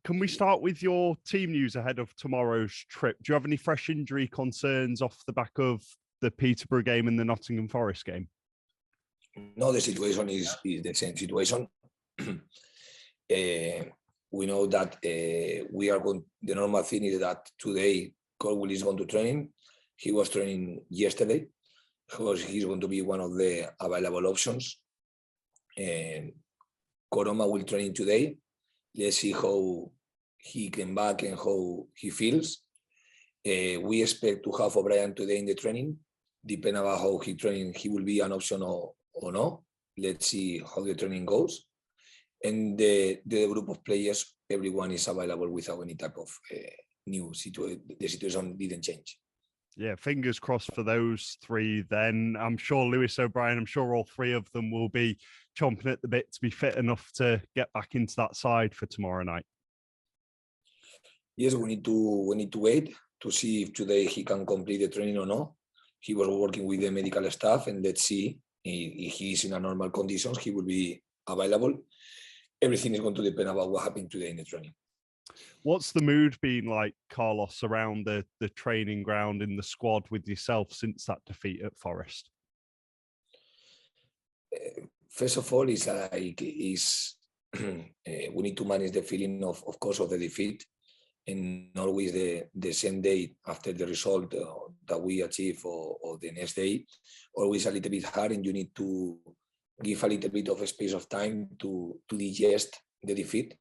can we start with your team news ahead of tomorrow's trip? Do you have any fresh injury concerns off the back of the Peterborough game and the Nottingham Forest game? No, the situation is the same situation. We know that we are going. The normal thing is that today Corberán is going to training. He was training yesterday because he's going to be one of the available options. And Koroma will train today. Let's see how he came back and how he feels. We expect to have O'Brien today in the training. Depending on how he training, he will be an option or no. Let's see how the training goes. And the group of players, everyone is available without any type of new situation. The situation didn't change. Yeah, fingers crossed for those three then. I'm sure Lewis O'Brien, I'm sure all three of them will be chomping at the bit to be fit enough to get back into that side for tomorrow night. Yes, we need to wait to see if today he can complete the training or not. He was working with the medical staff, and let's see if he is in a normal conditions, he will be available. Everything is going to depend about what happened today in the training. What's the mood been like, Carlos, around the training ground in the squad with yourself since that defeat at Forest? First of all, we need to manage the feeling of course, of the defeat, and always the same day after the result that we achieve or the next day, always a little bit hard, and you need to give a little bit of a space of time to digest the defeat,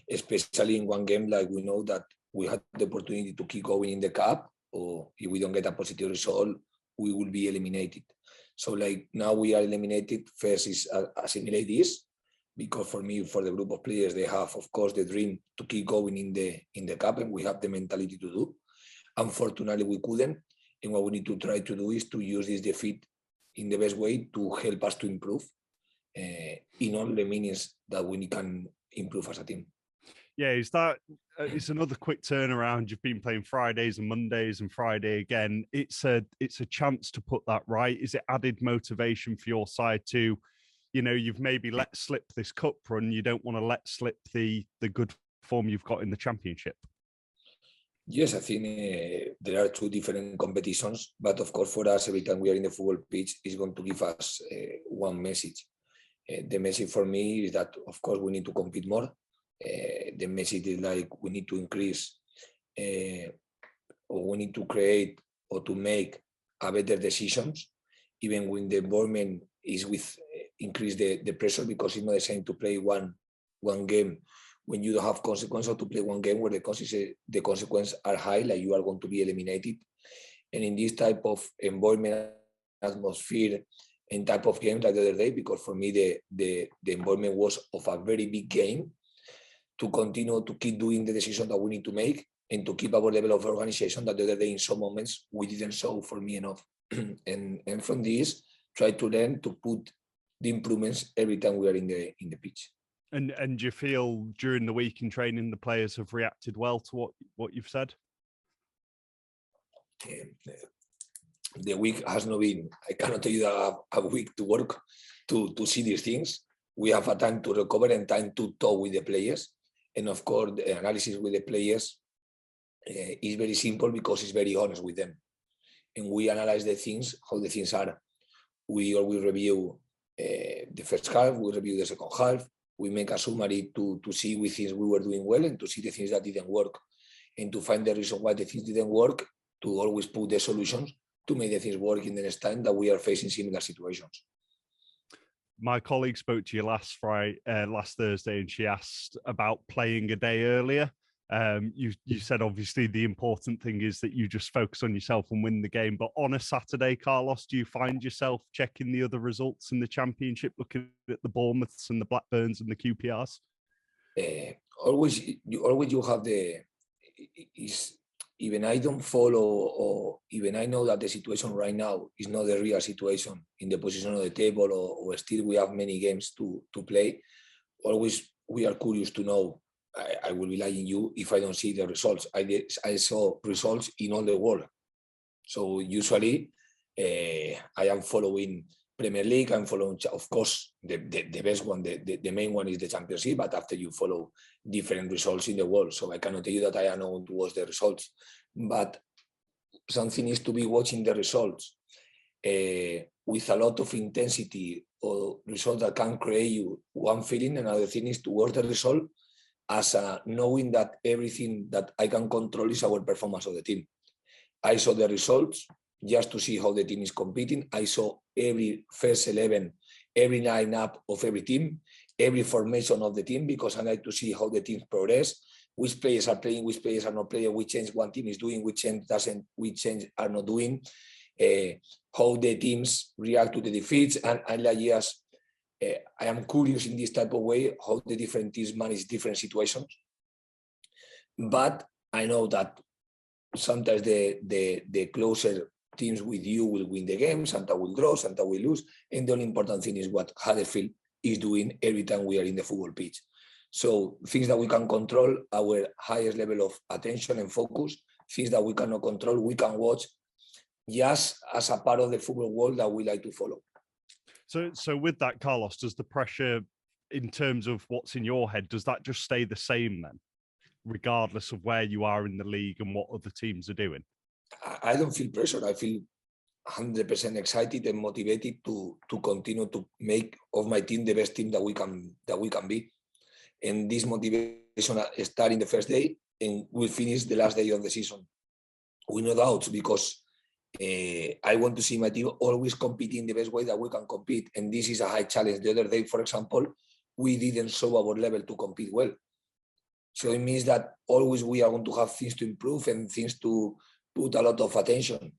especially in one game like we know that we had the opportunity to keep going in the cup, or if we don't get a positive result, we will be eliminated. So like now we are eliminated, first is assimilate this, because for me, for the group of players, they have, of course, the dream to keep going in the cup, and we have the mentality to do. Unfortunately, we couldn't, and what we need to try to do is to use this defeat in the best way to help us to improve in all the meanings that we can improve as a team. Yeah, it's another quick turnaround. You've been playing Fridays and Mondays and Friday again. It's a chance to put that right. Is it added motivation for your side to, you've maybe let slip this cup run. You don't want to let slip the good form you've got in the championship. Yes, I think there are two different competitions, but of course for us, every time we are in the football pitch, it's going to give us one message. The message for me is that, of course, we need to compete more. The message is like we need to increase or we need to create or to make a better decisions, even when the environment is with increase the pressure, because it's not the same to play one game when you don't have consequences, or to play one game where the consequences are high, like you are going to be eliminated. And in this type of environment, atmosphere, and type of game like the other day, because for me the environment was of a very big game, to continue to keep doing the decision that we need to make, and to keep our level of organization that the other day in some moments we didn't show for me enough. and from this, try to learn to put the improvements every time we are in the pitch. And do you feel during the week in training the players have reacted well to what you've said? The week has not been, I cannot tell you that a week to work to see these things. We have a time to recover and time to talk with the players. And of course, the analysis with the players is very simple because it's very honest with them. And we analyze the things, how the things are. We always review the first half, we review the second half, we make a summary to see which things we were doing well and to see the things that didn't work, and to find the reason why the things didn't work, to always put the solutions to make the things work in the next time that we are facing similar situations. My colleague spoke to you last Thursday, and she asked about playing a day earlier. You said obviously the important thing is that you just focus on yourself and win the game. But on a Saturday, Carlos, do you find yourself checking the other results in the Championship, looking at the Bournemouths and the Blackburns and the QPRs? Always you have even I don't follow, or even I know that the situation right now is not the real situation in the position of the table, or still we have many games to play. Always we are curious to know. I will be lying you if I don't see the results. I saw results in all the world. So usually I am following Premier League, I'm following, of course, the best one, the main one is the Championship, but after you follow different results in the world. So I cannot tell you that I know to watch the results, but something is to be watching the results with a lot of intensity or results that can create you one feeling. Another thing is to watch the result as knowing that everything that I can control is our performance of the team. I saw the results just to see how the team is competing. I saw every first 11, every lineup of every team, every formation of the team, because I like to see how the team progress, which players are playing, which players are not playing, which change one team is doing, which change doesn't, which change are not doing, how the teams react to the defeats. And I like just, I am curious in this type of way, how the different teams manage different situations. But I know that sometimes the closer teams with you will win the game, Santa will draw, Santa will lose. And the only important thing is what Huddersfield is doing every time we are in the football pitch. So things that we can control, our highest level of attention and focus, things that we cannot control, we can watch just as a part of the football world that we like to follow. So with that, Carlos, does the pressure in terms of what's in your head, does that just stay the same then, regardless of where you are in the league and what other teams are doing? I don't feel pressure. I feel 100% excited and motivated to continue to make of my team the best team that we can be. And this motivation starts in the first day and will finish the last day of the season. We no doubts, because I want to see my team always competing the best way that we can compete. And this is a high challenge. The other day, for example, we didn't show our level to compete well. So it means that always we are going to have things to improve and things to put a lot of attention.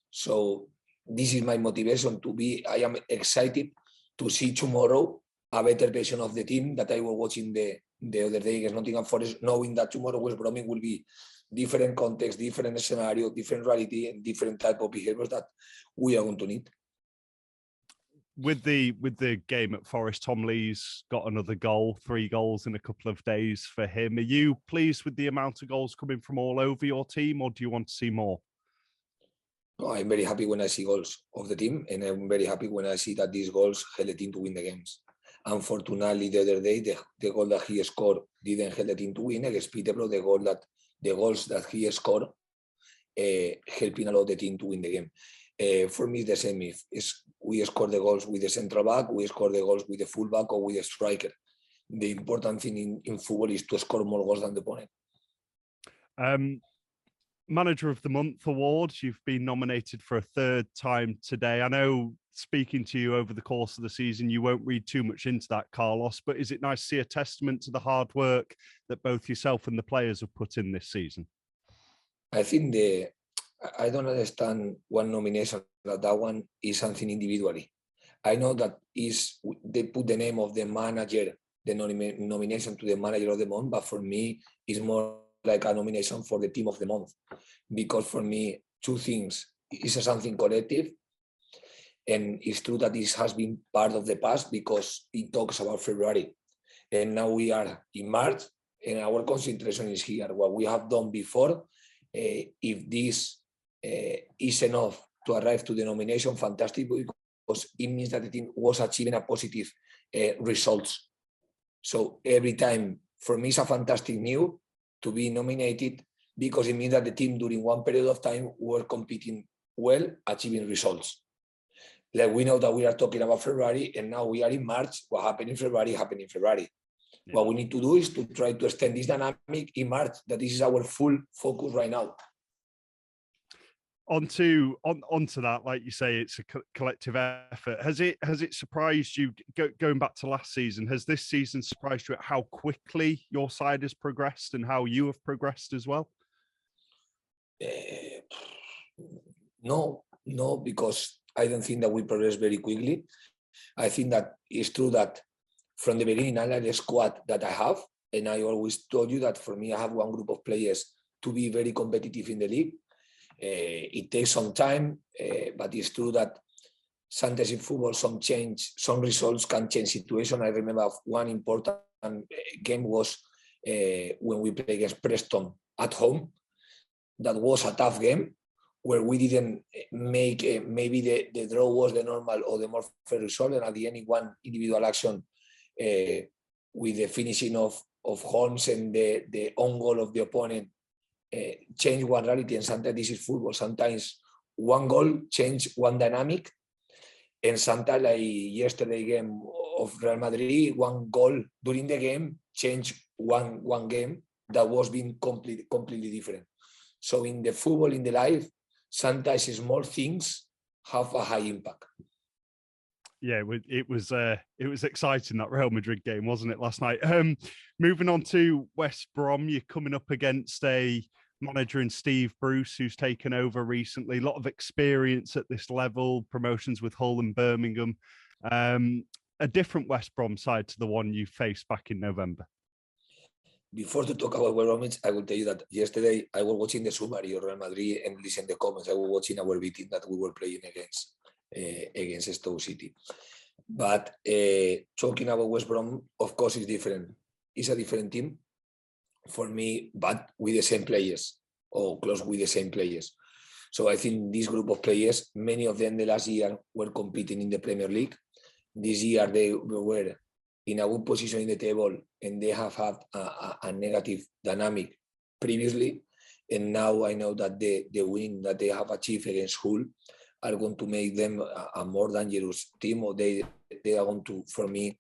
So this is my motivation to be, I am excited to see tomorrow a better version of the team that I was watching the other day against Nottingham Forest, knowing that tomorrow West Brom will be different context, different scenario, different reality, and different type of behaviors that we are going to need. With the game at Forest, Tom Lee's got another goal, 3 goals in a couple of days for him. Are you pleased with the amount of goals coming from all over your team, or do you want to see more? No, I'm very happy when I see goals of the team, and I'm very happy when I see that these goals help the team to win the games. Unfortunately, the other day, the goal that he scored didn't help the team to win against Peterborough. The goals that he scored helping a lot the team to win the game. For me, it's the same. If we score the goals with the central back, we score the goals with the fullback or with the striker. The important thing in football is to score more goals than the opponent. Manager of the Month award, you've been nominated for a 3rd time today. I know, speaking to you over the course of the season, you won't read too much into that, Carlos, but is it nice to see a testament to the hard work that both yourself and the players have put in this season? I think I don't understand one nomination, that one is something individually. I know that they put the name of the manager, the nomination to the manager of the month, but for me, it's more like a nomination for the team of the month. Because for me, 2 things. It's something collective, and it's true that this has been part of the past because it talks about February. And now we are in March, and our concentration is here. What we have done before, if this is enough to arrive to the nomination, fantastic, because it means that the team was achieving a positive results. So every time, for me, it's a fantastic news to be nominated, because it means that the team during one period of time were competing well, achieving results. Like we know that we are talking about February, and now we are in March. What happened in February happened in February. Yeah. What we need to do is to try to extend this dynamic in March. That this is our full focus right now. Onto that, like you say, it's a collective effort. Has it surprised you, going back to last season, has this season surprised you at how quickly your side has progressed and how you have progressed as well? No, because I don't think that we progress very quickly. I think that it's true that from the beginning, I like the squad that I have, and I always told you that for me, I have one group of players to be very competitive in the league. It takes some time, but it's true that sometimes in football, some results can change situation. I remember one important game was when we played against Preston at home. That was a tough game. where we didn't make maybe the draw was the normal or the more fair result, and at the end, one individual action with the finishing of Holmes and the own goal of the opponent change one reality. And sometimes this is football. Sometimes one goal change one dynamic, and sometimes like yesterday game of Real Madrid, one goal during the game changed one game that was being completely different. So in the football, in the life, sometimes small things have a high impact. Yeah, it was exciting, that Real Madrid game, wasn't it, last night? Moving on to West Brom, you're coming up against a manager in Steve Bruce, who's taken over recently. A lot of experience at this level, promotions with Hull and Birmingham. A different West Brom side to the one you faced back in November. Before to talk about West Bromwich, I will tell you that yesterday I was watching the summary of Real Madrid and listening to the comments. I was watching our meeting that we were playing against Stoke City. But talking about West Brom, of course, is different. It's a different team for me, but with the same players or close with the same players. So I think this group of players, many of them the last year were competing in the Premier League. This year they were in a good position in the table, and they have had a negative dynamic previously. And now I know that the win that they have achieved against Hull are going to make them a more dangerous team, or they are going to, for me,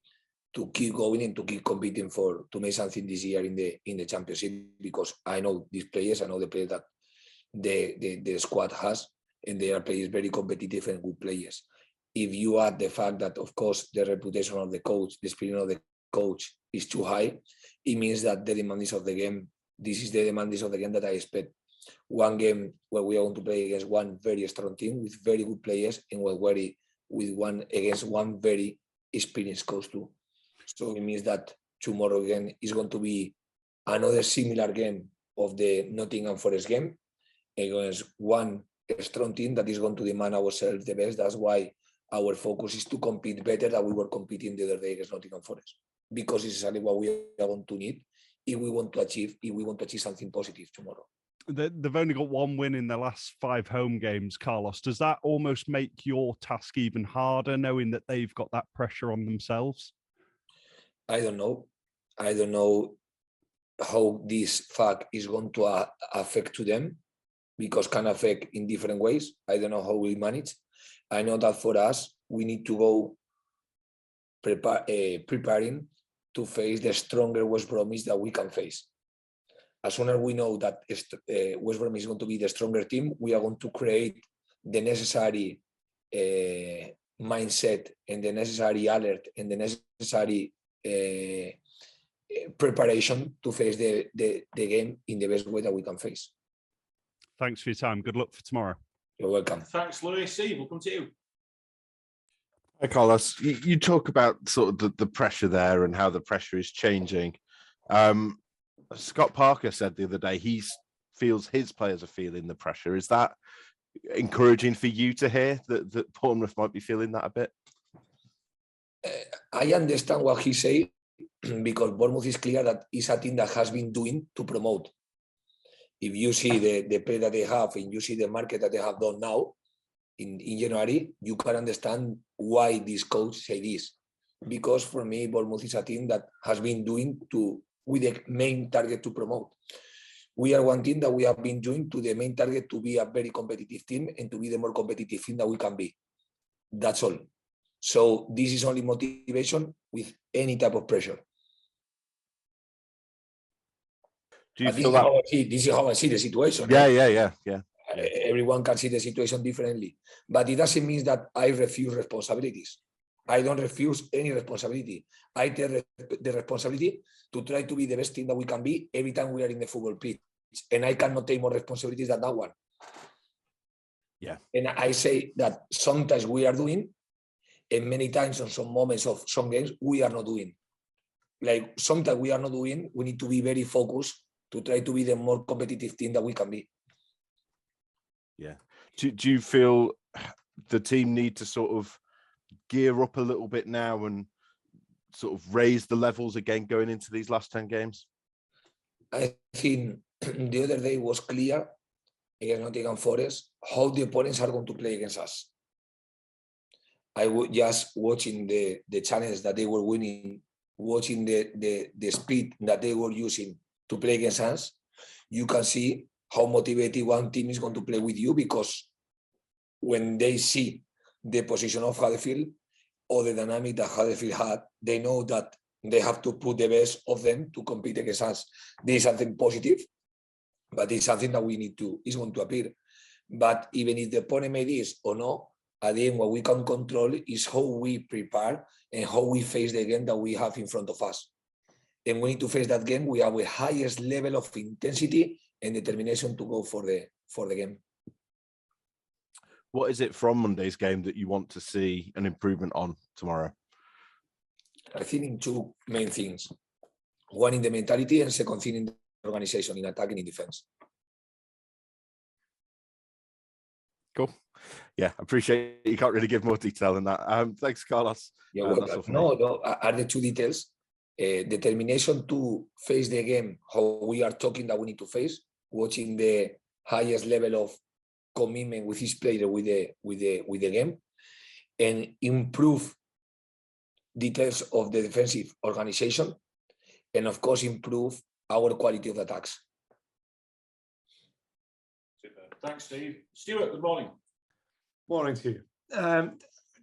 to keep going and to keep competing to make something this year in the championship, because I know these players, I know the players that the squad has, and they are players very competitive and good players. If you add the fact that, of course, the reputation of the coach, the experience of the coach is too high, it means that the demands of the game, this is the demands of the game that I expect. One game where we are going to play against one very strong team with very good players, and against one very experienced coach too. So it means that tomorrow again is going to be another similar game of the Nottingham Forest game against one strong team that is going to demand ourselves the best. That's why our focus is to compete better than we were competing the other day against Nottingham Forest, because it's exactly what we are going to need if we want to achieve something positive tomorrow. They've only got one win in their last 5 home games, Carlos. Does that almost make your task even harder, knowing that they've got that pressure on themselves? I don't know how this fact is going to affect to them, because can affect in different ways. I don't know how we manage. I know that for us, we need to go preparing to face the stronger West Bromwich that we can face. As soon as we know that West Brom is going to be the stronger team, we are going to create the necessary mindset and the necessary alert and the necessary preparation to face the game in the best way that we can face. Thanks for your time. Good luck for tomorrow. You're welcome. Thanks, Louis. Steve, we'll come to you. Hi, Carlos. You talk about sort of the pressure there and how the pressure is changing. Scott Parker said the other day he feels his players are feeling the pressure. Is that encouraging for you to hear that Bournemouth might be feeling that a bit? I understand what he said, because Bournemouth is clear that it's a team that has been doing to promote. If you see the play that they have and you see the market that they have done now in January, you can understand why this coach say this. Because for me, Bournemouth is a team that has been doing with the main target to promote. We are one team that we have been doing to the main target to be a very competitive team and to be the more competitive team that we can be. That's all. So this is only motivation with any type of pressure. Do you feel that? This is how I see the situation. Yeah. Everyone can see the situation differently. But it doesn't mean that I refuse responsibilities. I don't refuse any responsibility. I take the responsibility to try to be the best team that we can be every time we are in the football pitch. And I cannot take more responsibilities than that one. Yeah. And I say that sometimes we are doing, and many times on some moments of some games, we are not doing. Like sometimes we are not doing, we need to be very focused to try to be the more competitive team that we can be. Yeah. Do you feel the team need to sort of gear up a little bit now and sort of raise the levels again going into these last 10 games? I think the other day was clear against Nottingham Forest, how the opponents are going to play against us. I was just watching the challenge that they were winning, watching the speed that they were using to play against us. You can see how motivated one team is going to play with you, because when they see the position of Huddersfield or the dynamic that Huddersfield had, they know that they have to put the best of them to compete against us. This is something positive, but it's something that we need to, is going to appear. But even if the opponent made this or no, at the end, what we can control is how we prepare and how we face the game that we have in front of us. And we need to face that game. We have the highest level of intensity and determination to go for the game. What is it from Monday's game that you want to see an improvement on tomorrow? I think in two main things. One in the mentality, and second thing in the organization, in attack and in defense. Cool. Yeah, I appreciate you can't really give more detail than that. Thanks, Carlos. Yeah, That's all for me. no, are the two details. Determination to face the game, how we are talking that we need to face, watching the highest level of commitment with each player with the game, and improve details of the defensive organization, and of course improve our quality of attacks. Super. Thanks, Steve. Stuart, good morning. Morning to you.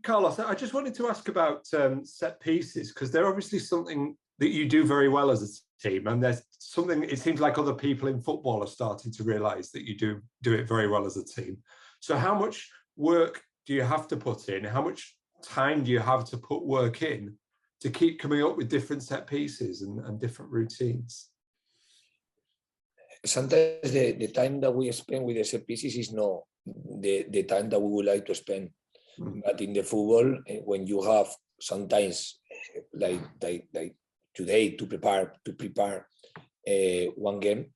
Carlos, I just wanted to ask about set pieces, because they're obviously something that you do very well as a team, and there's something it seems like other people in football are starting to realise that you do it very well as a team. So how much work do you have to put in? How much time do you have to put work in to keep coming up with different set pieces and different routines? Sometimes the time that we spend with the set pieces is not the time that we would like to spend. But in the football, when you have sometimes like today to prepare one game,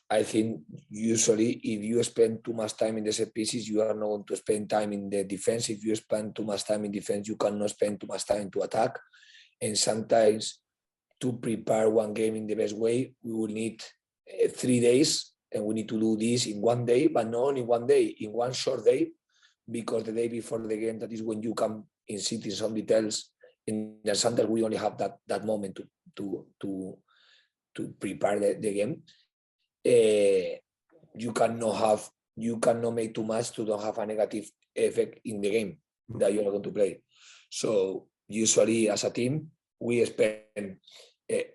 I think usually if you spend too much time in the set pieces, you are not going to spend time in the defense. If you spend too much time in defense, you cannot spend too much time to attack. And sometimes to prepare one game in the best way, we will need 3 days, and we need to do this in one day, but not only one day, in one short day, because the day before the game, that is when you come in sit in some details. In the sometimes we only have that moment to prepare the game. You cannot make too much to don't have a negative effect in the game that you are going to play. So usually as a team, we spend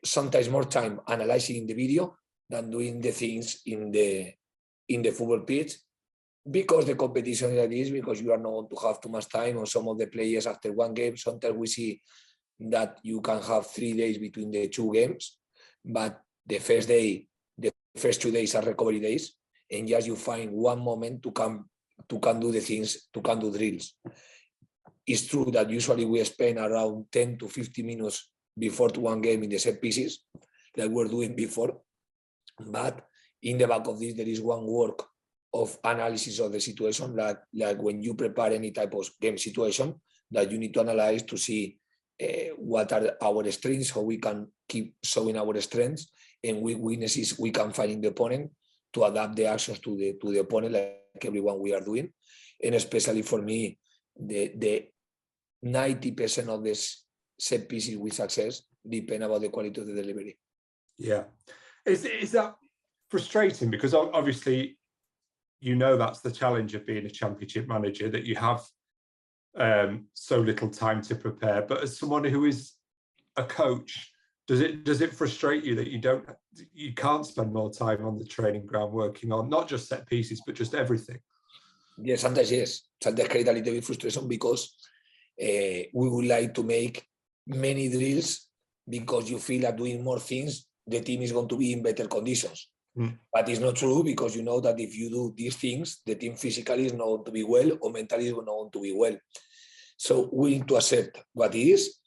sometimes more time analyzing the video than doing the things in the football pitch, because the competition is like this, because you are not going to have too much time on some of the players after one game. Sometimes we see that you can have 3 days between the two games, but the first 2 days are recovery days, and just you find one moment to can do the things, to can do drills. It's true that usually we spend around 10 to 50 minutes before to one game in the set pieces, like we're doing before. But in the back of this, there is one work of analysis of the situation, like when you prepare any type of game situation, that you need to analyze to see what are our strengths, how we can keep showing our strengths, and weaknesses we can find in the opponent to adapt the actions to the opponent, like everyone we are doing. And especially for me, the 90% of this set pieces with success depend about the quality of the delivery. Yeah. Is that frustrating? Because obviously, you know, that's the challenge of being a championship manager, that you have so little time to prepare. But as someone who is a coach, does it frustrate you that you can't spend more time on the training ground working on not just set pieces, but just everything? Yes, sometimes yes. Sometimes create a little bit frustration, because we would like to make many drills, because you feel that doing more things, the team is going to be in better conditions. But it's not true, because you know that if you do these things, the team physically is not going to be well, or mentally is not going to be well. So we need to accept what it is,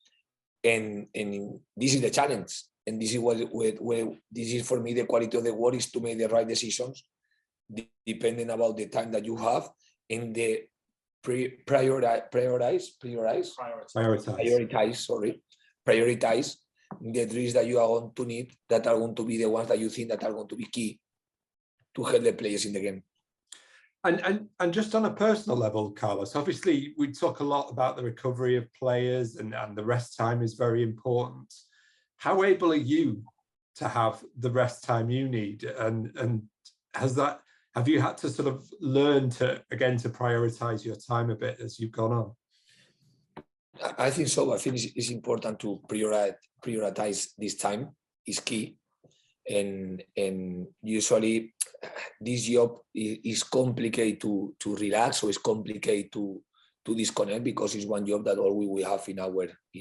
and this is the challenge. And this is this is for me the quality of the work, is to make the right decisions, depending about the time that you have, and the prioritize the drills that you are going to need, that are going to be the ones that you think that are going to be key to help the players in the game. And just on a personal level, Carlos, obviously we talk a lot about the recovery of players and the rest time is very important. How able are you to have the rest time you need? And have you had to sort of learn to prioritize your time a bit as you've gone on? I think so. I think it's important to prioritize this time. Is key. And usually this job is complicated to relax, or it's complicated to disconnect, because it's one job that always we have in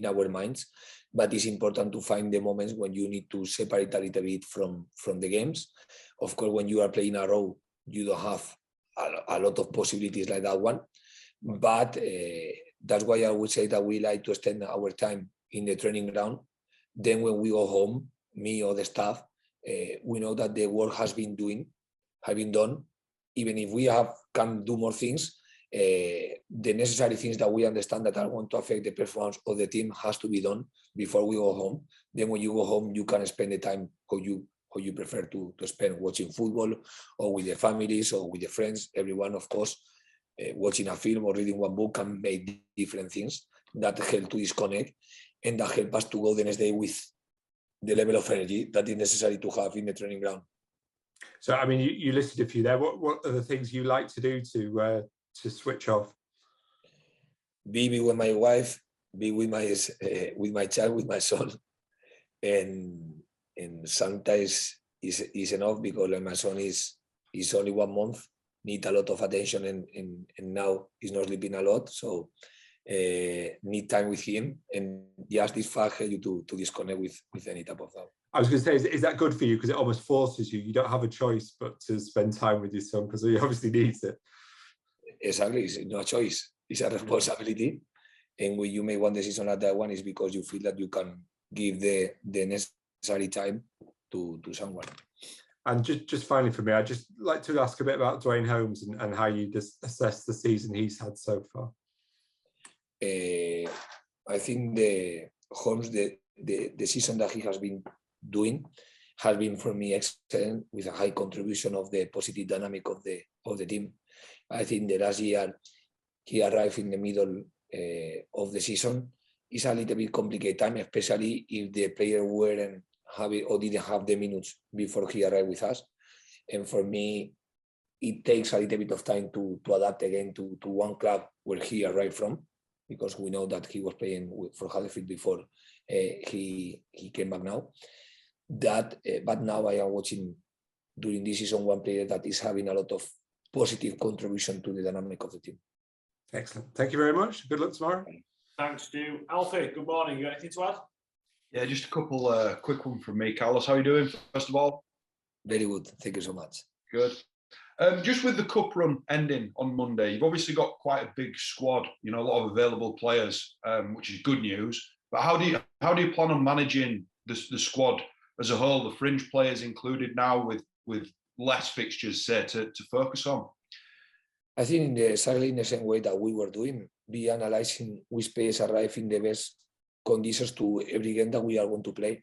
our minds. But it's important to find the moments when you need to separate a little bit from the games. Of course, when you are playing a row, you don't have a lot of possibilities like that one. But that's why I would say that we like to spend our time in the training ground. Then when we go home, me or the staff, we know that the work has been done. Even if we can do more things, the necessary things that we understand that are going to affect the performance of the team has to be done before we go home. Then when you go home, you can spend the time how you prefer to spend, watching football, or with the families, or with the friends. Everyone, of course, watching a film or reading one book can make different things that help to disconnect, and that help us to go the next day with the level of energy that is necessary to have in the training ground. So, I mean, you listed a few there. What are the things you like to do to switch off? Be with my wife, be with my child, with my son, and sometimes is enough, because like my son is only 1 month, need a lot of attention, and now he's not sleeping a lot, so need time with him, and just this fact help you to disconnect with any type of that. I was going to say, is that good for you? Because it almost forces you. You don't have a choice but to spend time with your son, because he obviously needs it. Exactly, it's no choice. It's a responsibility, and when you make one decision like that one, is because you feel that you can give the necessary time to someone. And just finally for me, I'd just like to ask a bit about Dwayne Holmes and how you just assess the season he's had so far. I think the Holmes, the season that he has been doing has been for me excellent, with a high contribution of the positive dynamic of the team. I think the last year he arrived in the middle of the season. It's a little bit complicated time, especially if the player weren't having or didn't have the minutes before he arrived with us. And for me, it takes a little bit of time to adapt again to one club where he arrived from, because we know that he was playing for Huddersfield before he came back now. But now I am watching during this season one player that is having a lot of positive contribution to the dynamic of the team. Excellent. Thank you very much. Good luck tomorrow. Thanks, Stu. Alfie, good morning. You got anything to add? Yeah, just a couple quick one from me. Carlos, how are you doing, first of all? Very good. Thank you so much. Good. Just with the cup run ending on Monday, you've obviously got quite a big squad, a lot of available players, which is good news. But how do you plan on managing the squad as a whole, the fringe players included now, with less fixtures, say, to focus on? I think exactly in the same way that we were doing, be analyzing which players arrive in the best conditions to every game that we are going to play.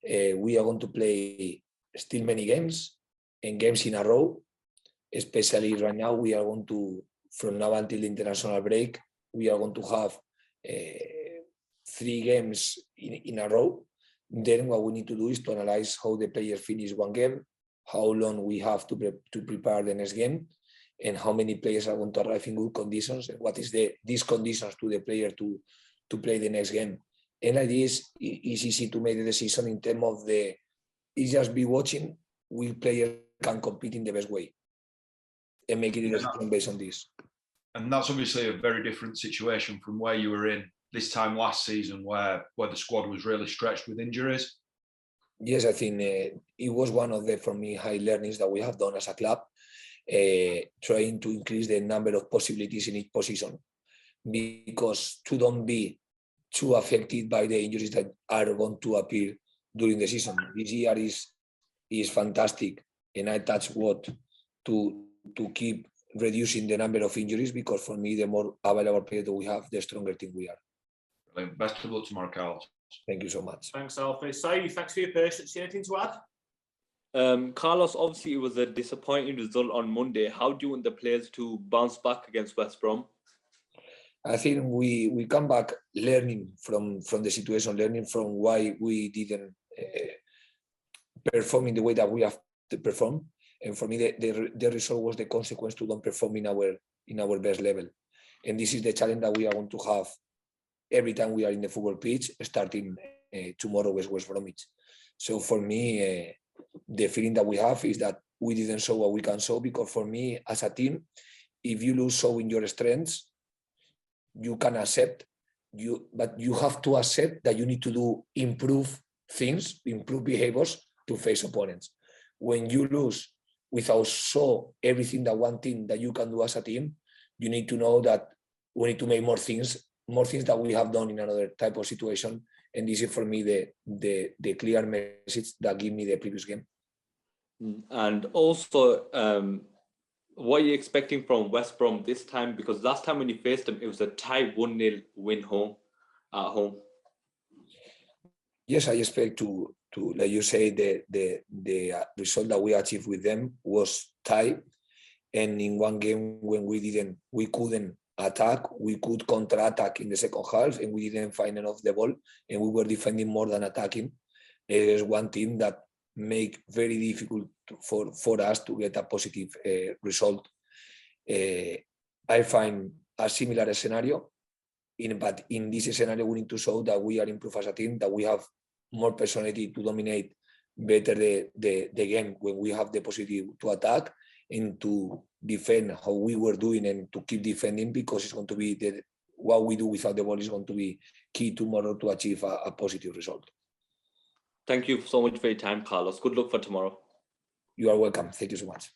We are going to play still many games, and games in a row. Especially right now, we are going to, from now until the international break, we are going to have 3 games in a row. Then what we need to do is to analyze how the players finish one game, how long we have to prepare the next game, and how many players are going to arrive in good conditions, and what is these conditions to the player to play the next game. And like this, it's easy to make the decision in terms of it's just be watching which player can compete in the best way, and make it a decision based on this. And that's obviously a very different situation from where you were in this time last season, where the squad was really stretched with injuries. Yes, I think it was one of the, for me, high learnings that we have done as a club, trying to increase the number of possibilities in each position, because to don't be too affected by the injuries that are going to appear during the season. This year is fantastic, and I touch wood to keep reducing the number of injuries, because for me, the more available players that we have, the stronger team we are. Brilliant. Best of luck tomorrow, Carlos. Thank you so much. Thanks, Alfie. Saeed, thanks for your patience. Anything to add? Carlos, obviously it was a disappointing result on Monday. How do you want the players to bounce back against West Brom? I think we come back learning from the situation, learning from why we didn't perform in the way that we have to perform. And for me, the result was the consequence to don't perform in our best level. And this is the challenge that we are going to have every time we are in the football pitch, starting tomorrow with West Bromwich. So for me, the feeling that we have is that we didn't show what we can show, because for me, as a team, if you lose showing your strengths, you can accept, but you have to accept that you need to improve things, improve behaviors to face opponents. When you lose without show everything that one thing that you can do as a team, you need to know that we need to make more things that we have done in another type of situation. And this is for me the clear message that gave me the previous game. And also, what are you expecting from West Brom this time? Because last time when you faced them, it was a tight 1-0 win at home. Yes, I expect to like you say, the result that we achieved with them was tight. And in one game when we couldn't attack, we could counter-attack in the second half, and we didn't find enough the ball, and we were defending more than attacking. It is one team that make very difficult for us to get a positive result. I find a similar scenario, but in this scenario, we need to show that we are improved as a team, that we have more personality to dominate better the game when we have the possibility to attack and to defend how we were doing, and to keep defending, because it's going to be what we do without the ball is going to be key tomorrow to achieve a positive result. Thank you so much for your time, Carlos. Good luck for tomorrow. You are welcome. Thank you so much.